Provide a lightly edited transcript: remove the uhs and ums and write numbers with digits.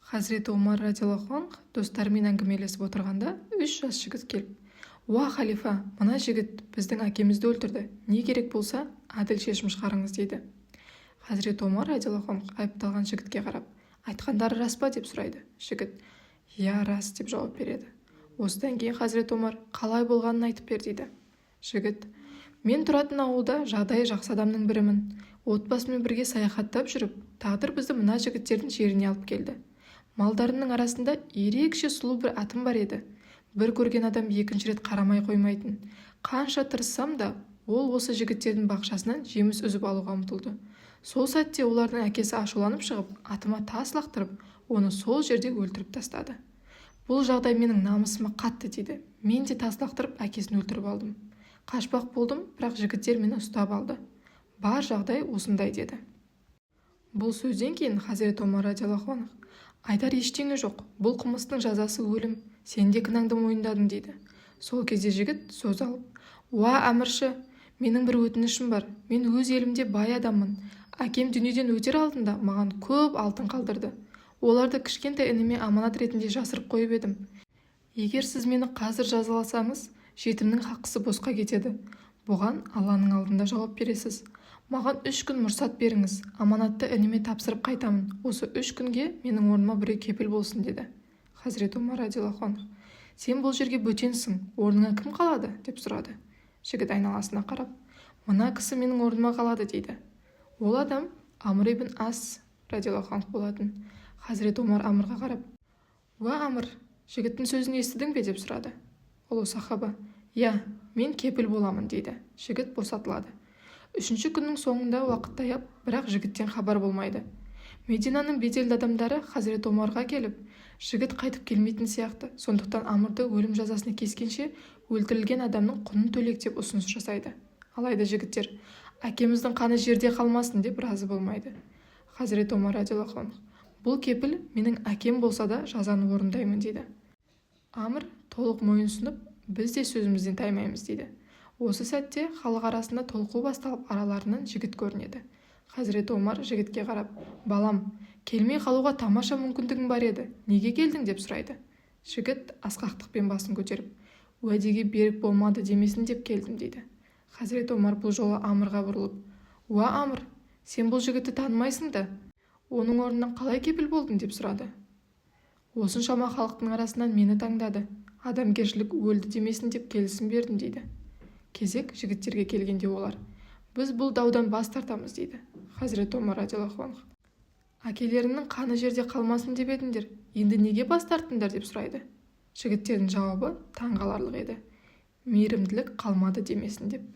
Хазіреті Омар радиаллаху анх достарымен әңгімелесіп отырғанда 3 жас жігіт келіп: «Уа халифа, мына жігіт біздің әкемізді өлтірді. Не керек болса, әділ шешім шығарыңыз» дейді. Хазіреті Омар радиаллаху анх айыпталған жігітке қарап: «Айтқандары рас па?» деп сұрайды. Жігіт: «Я, рас» деп жауап береді. Осыдан кейін Хазіреті Омар: «Қалай болғанын айтып бер» дейді. Жігіт: «Мен тұратын ауылда жағдайы жақсы адамның бірімін. Отбасымен бірге саяхаттап жүріп, тағдыр бізді мына жігіттердің жеріне алып келді. Малдарымның арасында ерекше сұлу бір атым бар еді. Бір көрген адам екінші рет қарамай қоймайтын. Қанша тырыссам да, ол осы жігіттердің бақшасынан жеміс үзіп алуға ұмтылды. Сол сәтте олардың әкесі ашуланып шығып, атыма тас лақтырып, оны сол жерде өлтіріп тастады. Бұл жағдай менің намысыма қатты тиді. Мен де тас лақтырып әкесін өлтіріп алдым. Қашпақ болдым, бірақ жігіттер мені ұстап алды. Бар жағдай осындай» деді. Бұл сөзден кейін Хазіреті Омар радиаллаху анх: «Айтар ештеңе жоқ, бұл қылмыстың жазасы өлім, сен де кінәңді мойындадың» дейді. Сол кезде жігіт сөз алып: «Уа әмірші, менің бір өтінішім бар. Мен өз елімде бай адаммын. Әкем дүниеден өтер алдында маған көп алтын қалдырды. Оларды кішкентай ініме аманат ретінде жасырып қойып едім. Егер сіз мені қазір жазаласаңыз, жетімнің хаққысы босқа кетеді. Бұған Алланың алдында жауап бересіз. Маған 3 күн мұрсат беріңіз, аманатты ініме тапсырып қайтамын. Осы 3 күнге менің орныма біреу кепіл болсын» деді. Хазіреті Омар радиаллаху анх: «Сен бұл жерге бөтенсің, орныңа кім қалады?» деп сұрады. Жігіт айналасына қарап: «Мына кісі менің орныма қалады» дейді. Ол адам Амр ибн Ас радиаллаху анх болатын. Хазіреті Омар Амрға қарап: «Уа Амр, жігіттің сөзін естідің бе?» деп сұрады. Ол сахаба: «Я, мен кепіл боламын» дейді. Жігіт босатылады. 3-ші күннің соңында уақыт таяп, бірақ жігіттен хабар болмайды. Мединаның беделді адамдары Хазіреті Омарға келіп, жігіт қайтып келмейтін сияқты, сондықтан Амрды өлім жазасына кескенше өлтірілген адамның құнын төлейік деп ұсыныс жасайды. Алайда жігіттер: «Әкеміздің қаны жерде қалмасын» деп разы болмайды. Хазіреті Омар радиаллаху анх: «Бұл кепіл менің әкем болса да жазаны орындаймын» дейді. Амр толық мойынсұнып: «Біз де сөзімізден таймаймыз» дейді. Осы сәтте халық арасында толқу басталып, араларынан жігіт көрінеді. Хазіреті Омар жігітке қарап: «Балам, келмей қалуға тамаша мүмкіндігің бар еді. Неге келдің?» деп сұрайды. Жігіт асқақтықпен басын көтеріп: «Уәдеге берік болмады демесін деп келдім» дейді. Хазіреті Омар бұл жолы Амрға бұрылып: «Уа Амр, сен бұл жігітті танымайсың да, оның орнынан қалай кепіл болдың?» деп сұрады. «Осыншама халықтың арасынан мені таңдады. Адамгершілік өлді демесін деп келісім бердім» дейді. Кезек жігіттерге келгенде олар: «Біз бұл даудан бас тартамыз» дейді. Хазіреті Омар радиаллаху анх: «Әкелеріңнің қаны жерде қалмасын деп едіңдер, енді неге бас тарттыңдар?» деп сұрайды. Жігіттердің жауабы таңғаларлық еді: «Мейірімділік қалмады демесін» деп.